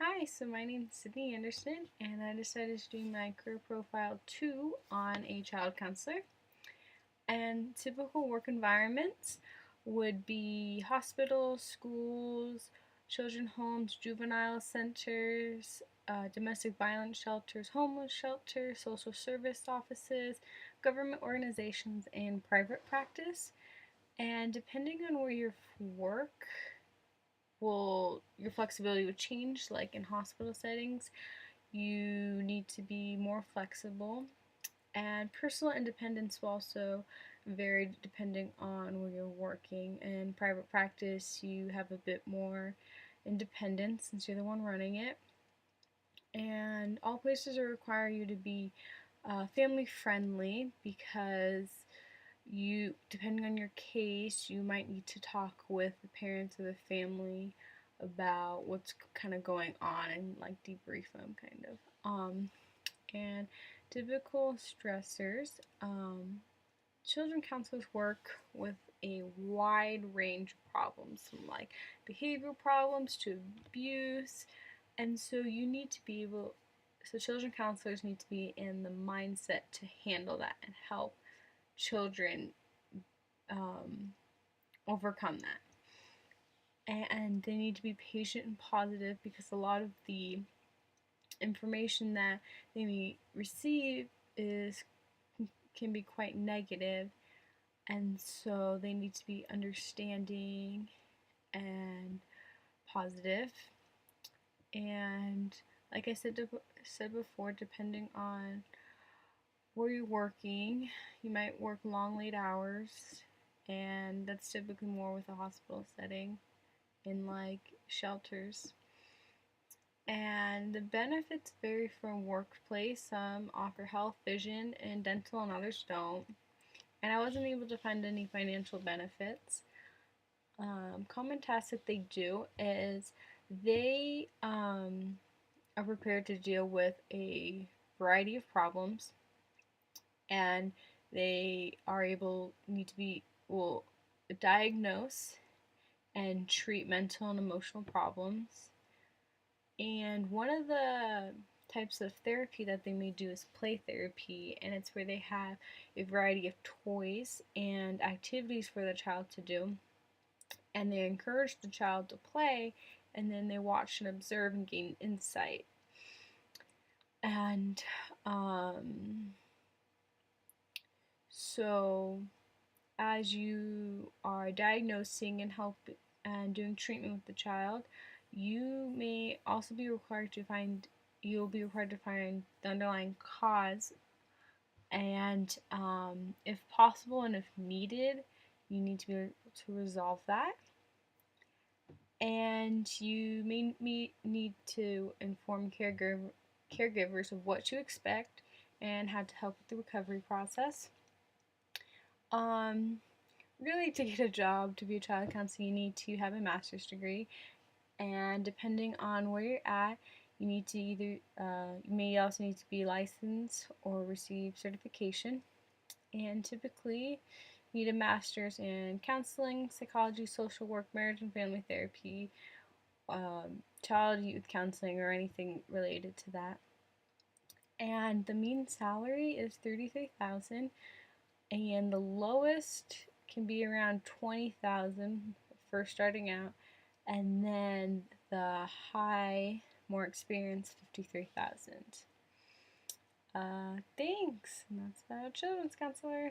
Hi, so my name is Sydney Anderson, and I decided to do my career profile 2 on a child counselor. And typical work environments would be hospitals, schools, children's homes, juvenile centers, domestic violence shelters, homeless shelters, social service offices, government organizations, and private practice. And depending on where you work, your flexibility would change. Like in hospital settings, you need to be more flexible, and personal independence will also vary depending on where you're working. In private practice, you have a bit more independence since you're the one running it, and all places require you to be family friendly because depending on your case, you might need to talk with the parents or the family about what's kind of going on and like debrief them kind of. And typical stressors, children counselors work with a wide range of problems, from like behavioral problems to abuse, and so children counselors need to be in the mindset to handle that and help children um, overcome that. And they need to be patient and positive because a lot of the information that they may receive is can be quite negative, and so they need to be understanding and positive. And like I said before, depending on where you're working, you might work long late hours, and that's typically more with a hospital setting in like shelters. And the benefits vary from workplace. Some offer health, vision, and dental, and others don't. And I wasn't able to find any financial benefits. Common tasks that they do is they are prepared to deal with a variety of problems, and they are able need to be will diagnose and treat mental and emotional problems. And one of the types of therapy that they may do is play therapy, and it's where they have a variety of toys and activities for the child to do, and they encourage the child to play, and then they watch and observe and gain insight. And so as you are diagnosing and help and doing treatment with the child, you'll be required to find the underlying cause, and if possible and if needed, you need to be able to resolve that. And you may need to inform caregivers of what to expect and how to help with the recovery process. Um, Really, to get a job to be a child counselor, you need to have a master's degree, and depending on where you're at, you may also need to be licensed or receive certification. And typically, you need a master's in counseling, psychology, social work, marriage and family therapy, child youth counseling, or anything related to that. And the mean salary is $33,000, and the lowest can be around $20,000 for starting out, and then the high, more experienced, $53,000. Thanks. And that's about children's counselor.